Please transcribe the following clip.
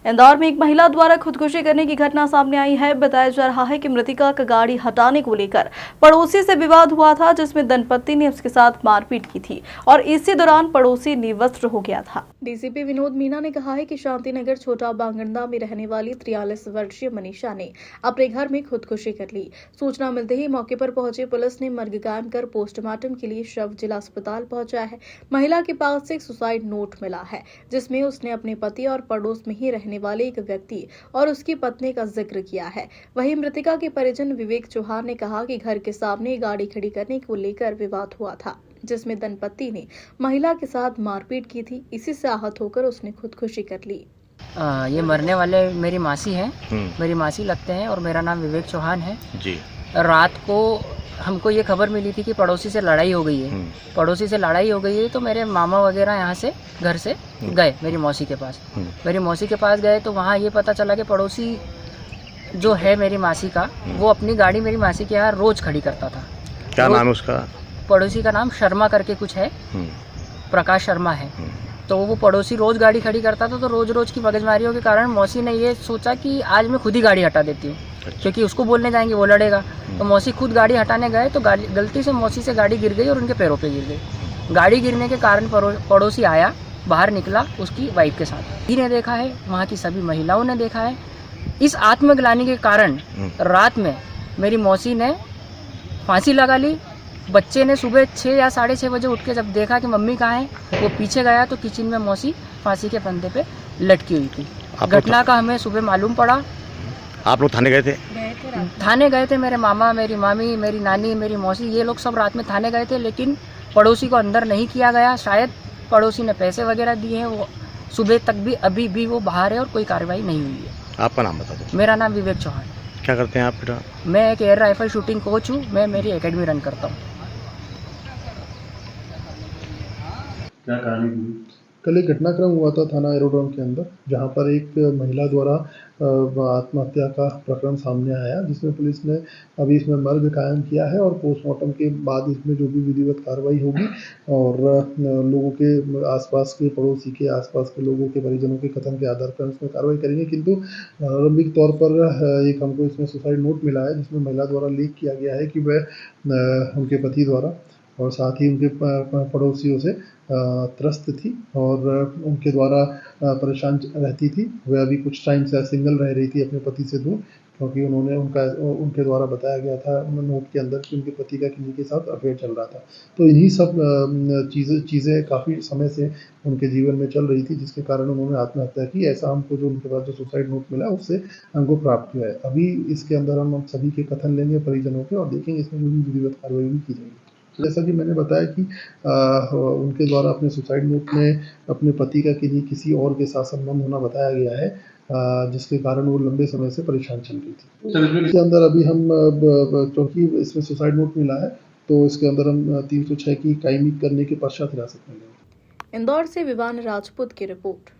इंदौर में एक महिला द्वारा खुदकुशी करने की घटना सामने आई है। बताया जा रहा है कि मृतका का गाड़ी हटाने को लेकर पड़ोसी से विवाद हुआ था, जिसमें दंपति ने उसके साथ मारपीट की थी और इसी दौरान पड़ोसी निर्वस्त्र हो गया था। डीसीपी विनोद मीना ने कहा है कि शांतिनगर छोटा बांगंडा में रहने वाली 43 वर्षीय मनीषा ने अपने घर में खुदकुशी कर ली। सूचना मिलते ही मौके पर पहुंची पुलिस ने मर्ग कायम कर पोस्टमार्टम के लिए शव जिला अस्पताल पहुंचाया है। महिला के पास से एक सुसाइड नोट मिला है, जिसमें उसने अपने पति और पड़ोस में ही रहने वाले एक व्यक्ति और उसकी पत्नी का जिक्र किया है। वहीं मृतका के परिजन विवेक चौहान ने कहा कि घर के सामने गाड़ी खड़ी करने को लेकर विवाद हुआ था, जिसमें दंपति ने महिला के साथ मारपीट की थी। इसी से आहत होकर उसने खुदकुशी कर ली। ये मरने वाले मेरी मासी हैं, मेरी मासी लगते हैं और मेरा नाम विवेक चौहान है जी। रात को हमको ये खबर मिली थी कि पड़ोसी से लड़ाई हो गई है। पड़ोसी से लड़ाई हो गई है तो मेरे मामा वगैरह यहाँ से घर से गए मेरी मौसी के पास। मेरी मौसी के पास गए तो वहाँ ये पता चला कि पड़ोसी जो है मेरी मासी का, वो अपनी गाड़ी मेरी मासी के यहाँ रोज खड़ी करता था। क्या नाम है उसका? पड़ोसी का नाम शर्मा करके कुछ है, प्रकाश शर्मा है। तो वो पड़ोसी रोज गाड़ी खड़ी करता था, तो रोज रोज की मगजमारियों के कारण मौसी ने ये सोचा कि आज मैं खुद ही गाड़ी हटा देती हूँ, क्योंकि उसको बोलने जाएंगे वो लड़ेगा। तो मौसी खुद गाड़ी हटाने गए तो गलती से मौसी से गाड़ी गिर गई और उनके पैरों पे गिर गई। गाड़ी गिरने के कारण पड़ोसी आया, बाहर निकला उसकी वाइफ के साथ। ने देखा है, वहाँ की सभी महिलाओं ने देखा है। इस आत्मग्लानि के कारण रात में मेरी मौसी ने फांसी लगा ली। बच्चे ने सुबह 6 या 6:30 बजे उठ के जब देखा कि मम्मी कहाँ है, वो पीछे गया तो किचन में मौसी फांसी के फंदे पे लटकी हुई थी। घटना का हमें सुबह मालूम पड़ा। आप लोग थाने गए थे? थाने गए थे, मेरे मामा, मेरी मामी, मेरी नानी, मेरी मौसी, ये लोग सब रात में थाने गए थे, लेकिन पड़ोसी को अंदर नहीं किया गया। शायद पड़ोसी ने पैसे वगैरह दिए हैं। वो सुबह तक भी अभी भी वो बाहर है और कोई कार्रवाई नहीं हुई है। आपका नाम बता दो। मेरा नाम विवेक चौहान। क्या करते हैं आप बेटा? मैं एक एयर राइफल शूटिंग कोच हूँ। मैं मेरी एकेडमी रन करता हूँ। क्या कहानी हुई? कल एक घटनाक्रम हुआ था थाना एरोड्रम के अंदर, जहां पर एक महिला द्वारा आत्महत्या का प्रकरण सामने आया, जिसमें पुलिस ने अभी इसमें मर्ग कायम किया है और पोस्टमार्टम के बाद इसमें जो भी विधिवत कार्रवाई होगी और लोगों के आसपास के पड़ोसी के आसपास के लोगों के परिजनों के कथन के आधार पर इसमें कार्रवाई करेंगे। किंतु प्रारंभिक तौर पर एक हमको इसमें सुसाइड नोट मिला है, जिसमें महिला द्वारा लिख किया गया है कि वह उनके पति द्वारा और साथ ही उनके पड़ोसियों से त्रस्त थी और उनके द्वारा परेशान रहती थी। वह अभी कुछ टाइम से सिंगल रह रही थी अपने पति से दूर, क्योंकि उनके द्वारा बताया गया था नोट के अंदर कि उनके पति का किन्हीं के साथ अफेयर चल रहा था। तो इन्हीं सब चीज़ें काफ़ी समय से उनके जीवन में चल रही थी, जिसके कारण उन्होंने आत्महत्या की। ऐसा हमको जो उनके पास जो सुसाइड नोट मिला उससे हमको प्राप्त हुआ है। अभी इसके अंदर हम सभी के कथन लेंगे परिजनों के और देखेंगे इसमें जो भी विधिवत कार्रवाई भी की जाएगी। जैसा कि मैंने बताया कि उनके द्वारा अपने सुसाइड नोट में अपने पति का किसी और के साथ संबंध होना बताया गया है, जिसके कारण वो लंबे समय से परेशान चल रही थी। इसके अंदर अभी हम क्योंकि इसमें सुसाइड नोट मिला है, तो इसके अंदर हम 306 की कायमी करने के पश्चात हिरासत में लेंगे। इंदौर से विवान राजपूत की रिपोर्ट।